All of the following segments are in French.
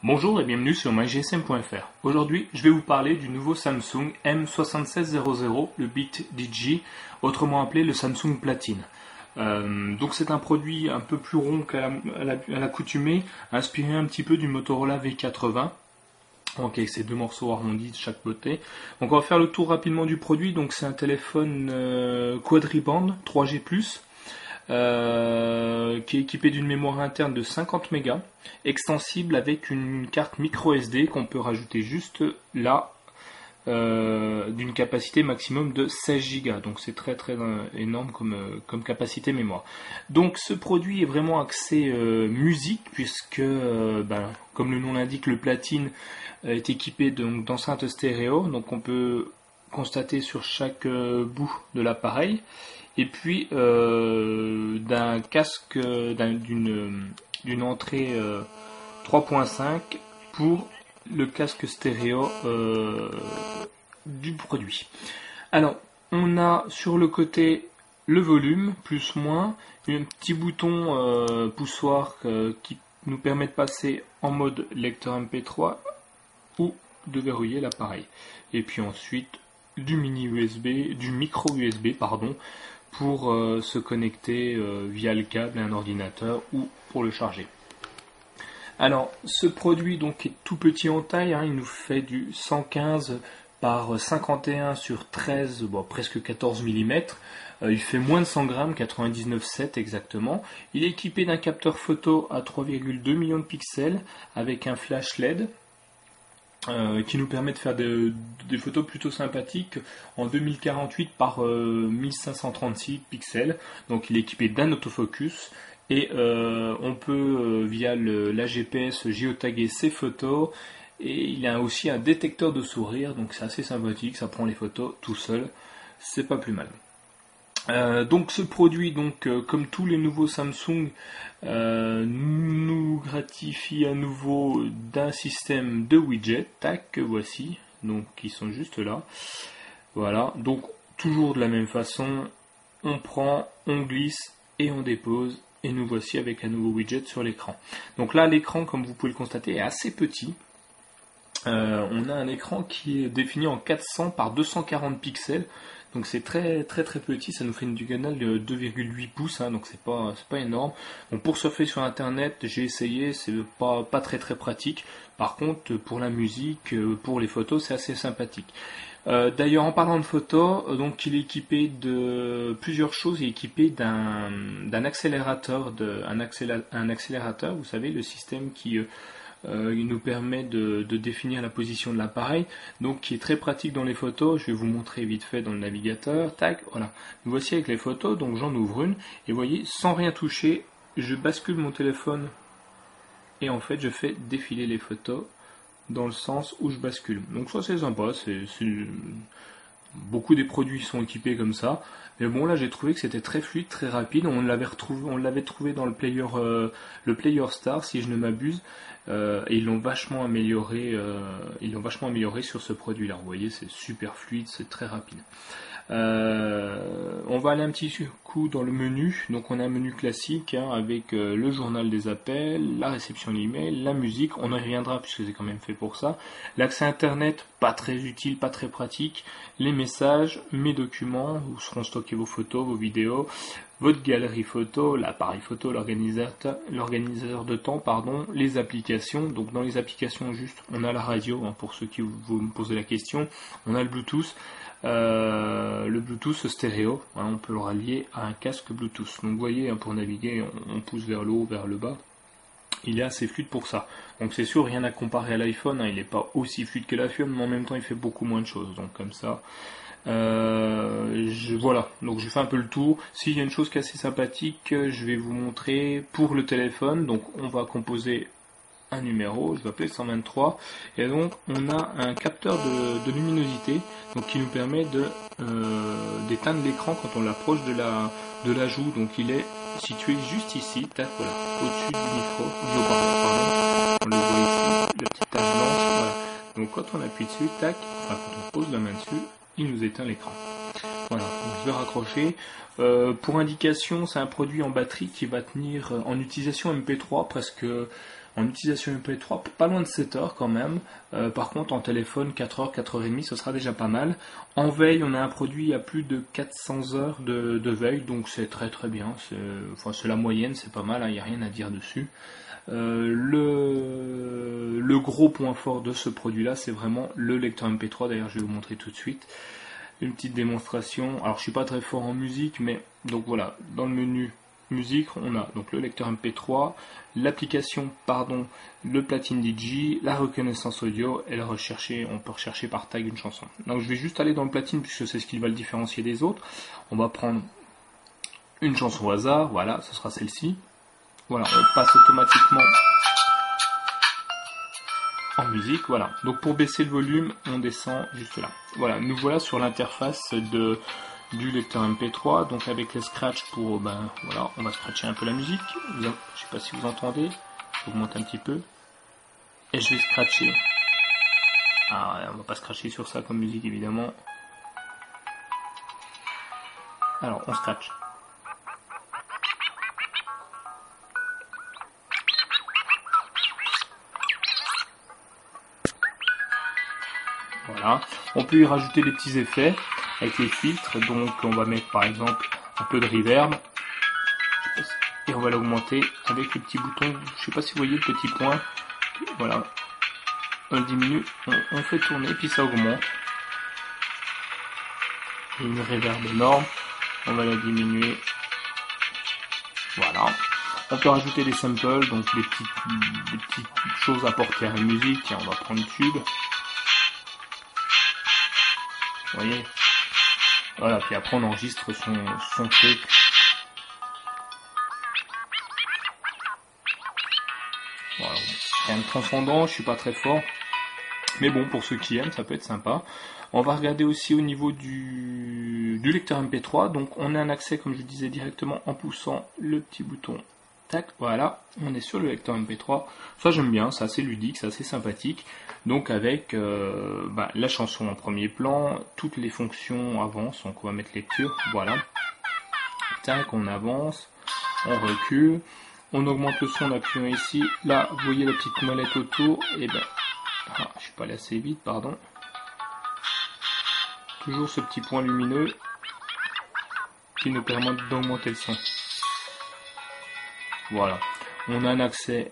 Bonjour et bienvenue sur mygsm.fr. Aujourd'hui, je vais vous parler du nouveau Samsung M7600, le Bit Digi, autrement appelé le Samsung Platine. Donc c'est un produit un peu plus rond qu'à l'accoutumée, inspiré un petit peu du Motorola V80. Donc avec ces deux morceaux arrondis de chaque côté. Donc on va faire le tour rapidement du produit. Donc c'est un téléphone quadriband 3G+. Qui est équipé d'une mémoire interne de 50 mégas, extensible avec une carte micro SD qu'on peut rajouter juste là, d'une capacité maximum de 16 Go. Donc c'est très énorme comme capacité mémoire. Donc ce produit est vraiment axé musique, puisque comme le nom l'indique, le platine est équipé d'enceintes stéréo, donc on peut constater sur chaque bout de l'appareil, et puis d'un casque d'une entrée 3.5 pour le casque stéréo du produit. Alors on a sur le côté le volume plus moins, un petit bouton poussoir qui nous permet de passer en mode lecteur MP3 ou de verrouiller l'appareil, et puis ensuite du micro USB pour se connecter via le câble à un ordinateur ou pour le charger. Alors ce produit donc est tout petit en taille, il nous fait du 115 par 51 sur 13, presque 14 mm. Il fait moins de 100 grammes, 99,7 exactement. Il est équipé d'un capteur photo à 3,2 millions de pixels avec un flash LED. Qui nous permet de faire des photos plutôt sympathiques en 2048 par 1536 pixels. Donc il est équipé d'un autofocus et on peut via la GPS géotaguer ses photos, et il a aussi un détecteur de sourire, donc c'est assez sympathique, ça prend les photos tout seul, c'est pas plus mal. Donc ce produit, comme tous les nouveaux Samsung, nous gratifie à nouveau d'un système de widgets, que voici, donc qui sont juste là. Voilà, donc toujours de la même façon, on prend, on glisse et on dépose, et nous voici avec un nouveau widget sur l'écran. Donc là, l'écran, comme vous pouvez le constater, est assez petit. On a un écran qui est défini en 400 par 240 pixels. Donc c'est très petit, ça nous fait une diagonale de 2,8 pouces, donc c'est pas énorme. Donc pour surfer sur internet, j'ai essayé, c'est pas très pratique. Par contre, pour la musique, pour les photos, c'est assez sympathique. D'ailleurs, en parlant de photos, donc il est équipé de plusieurs choses. Il est équipé d'un accélérateur, un accélérateur, vous savez, le système qui il nous permet de définir la position de l'appareil, donc qui est très pratique dans les photos. Je vais vous montrer vite fait dans le navigateur. Voilà. Nous voici avec les photos, donc j'en ouvre une, et vous voyez, sans rien toucher, je bascule mon téléphone, et en fait je fais défiler les photos dans le sens où je bascule. Donc ça c'est sympa, beaucoup des produits sont équipés comme ça, mais bon, là j'ai trouvé que c'était très fluide, très rapide. On l'avait trouvé dans le Player Star, si je ne m'abuse, et ils l'ont vachement amélioré. Sur ce produit-là. Vous voyez, c'est super fluide, c'est très rapide. On va aller un petit coup dans le menu. Donc on a un menu classique avec le journal des appels, la réception d'email, la musique, on y reviendra puisque c'est quand même fait pour ça. L'accès internet, pas très utile, pas très pratique. Les messages, mes documents, où seront stockées vos photos, vos vidéos, votre galerie photo, l'appareil photo, l'organisateur de temps, les applications. Donc dans les applications, juste, on a la radio, pour ceux qui vous me posez la question, on a le Bluetooth. Le Bluetooth stéréo, on peut le rallier à un casque Bluetooth. Donc vous voyez, pour naviguer, on pousse vers le haut, vers le bas. Il est assez fluide pour ça. Donc c'est sûr, rien à comparer à l'iPhone, il n'est pas aussi fluide que l'iPhone, mais en même temps il fait beaucoup moins de choses. Donc comme ça, voilà, donc je fais un peu le tour. S'il y a une chose qui est assez sympathique, je vais vous montrer pour le téléphone. Donc on va composer un numéro, je vais appeler 123, et donc on a un capteur de luminosité, donc qui nous permet d'éteindre l'écran quand on l'approche de la joue. Donc il est situé juste ici, voilà, au-dessus du haut-parleur, on le voit ici, la petite tache blanche, voilà. Donc quand on appuie dessus, quand on pose la main dessus, il nous éteint l'écran. Voilà, donc je vais raccrocher. Pour indication, c'est un produit en batterie qui va tenir en utilisation MP3 presque En utilisation MP3, pas loin de 7 heures quand même. Par contre, en téléphone, 4 heures, 4 heures et demie, ce sera déjà pas mal. En veille, on a un produit à plus de 400 heures de veille, donc c'est très très bien. C'est la moyenne, c'est pas mal, il n'y a rien à dire dessus. Le gros point fort de ce produit-là, c'est vraiment le lecteur MP3. D'ailleurs, je vais vous montrer tout de suite une petite démonstration. Alors, je suis pas très fort en musique, mais donc voilà, dans le menu musique, on a donc le lecteur MP3, l'application, le Platine DJ, la reconnaissance audio et on peut rechercher par tag une chanson. Donc je vais juste aller dans le Platine puisque c'est ce qui va le différencier des autres. On va prendre une chanson au hasard, voilà, ce sera celle-ci. Voilà, on passe automatiquement en musique, voilà. Donc pour baisser le volume, on descend juste là. Voilà, nous voilà sur l'interface du lecteur MP3, donc avec les scratch pour, voilà, on va scratcher un peu la musique. Je sais pas si vous entendez, j'augmente un petit peu. Et je vais scratcher. Ah, on va pas scratcher sur ça comme musique évidemment. Alors, on scratch. Voilà. On peut y rajouter des petits effets avec les filtres, donc on va mettre par exemple un peu de reverb et on va l'augmenter avec le petit bouton, je sais pas si vous voyez le petit point, voilà, on diminue, on fait tourner puis ça augmente. Et une reverb énorme, on va la diminuer, voilà. On peut rajouter des samples, donc des petites choses à porter à la musique. Tiens, on va prendre Tube. Vous voyez, voilà, puis après on enregistre son truc. Voilà, rien de transcendant, je suis pas très fort, mais bon, pour ceux qui aiment, ça peut être sympa. On va regarder aussi au niveau du lecteur MP3, donc on a un accès, comme je disais, directement en poussant le petit bouton. Tac, voilà, on est sur le lecteur MP3. Ça j'aime bien, c'est assez ludique, c'est assez sympathique. Donc avec la chanson en premier plan, toutes les fonctions avancent, donc on va mettre lecture, voilà. Tac, on avance, on recule, on augmente le son en appuyant ici. Là, vous voyez la petite molette autour, et je suis pas allé assez vite, pardon. Toujours ce petit point lumineux qui nous permet d'augmenter le son. Voilà, on a un accès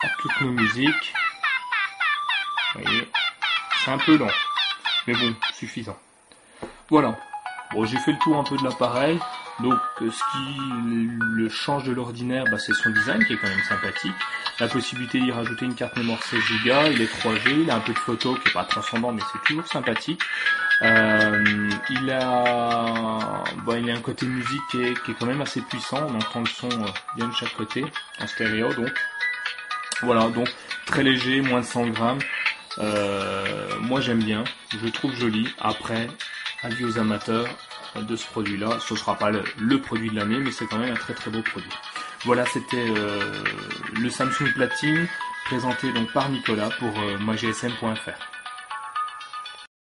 à toutes nos musiques. Vous voyez, c'est un peu lent, mais bon, suffisant. Voilà, bon, j'ai fait le tour un peu de l'appareil. Donc ce qui le change de l'ordinaire, c'est son design qui est quand même sympathique. La possibilité d'y rajouter une carte mémoire 16 Go, il est 3G, il a un peu de photo qui est pas transcendant mais c'est toujours sympathique. Il a un côté musique qui est quand même assez puissant, on entend le son bien de chaque côté, en stéréo donc. Voilà, donc très léger, moins de 100 grammes. Moi j'aime bien, je le trouve joli. Après, avis aux amateurs de ce produit là, ce sera pas le produit de l'année mais c'est quand même un très très beau produit. Voilà, c'était le Samsung Platine présenté donc par Nicolas pour mygsm.fr.